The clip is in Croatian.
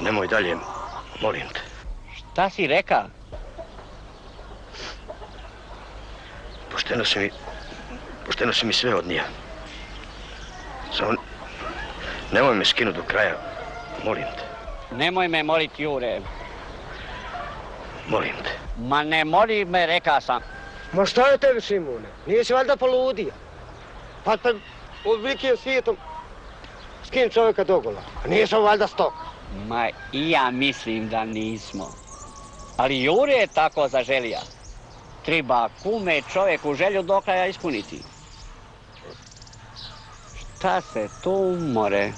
Nemoj dalje, molim te. Šta si reka? Pošteno si mi sve odnija. Samo nemoj me skinuti do kraja, molim te. Nemoj me moliti, Jure. Molim te. Ma ne moli me, reka sam. Ma šta je tebi, Šimune? Nisi valjda poludio? Pa te od velikim svijetom skin čovjeka dogola. A nisam valjda stok. Ma i ja mislim da nismo. Ali Jure je tako zaželija. Treba kume čovjeku želju do kraja ispuniti. Šta se tu more?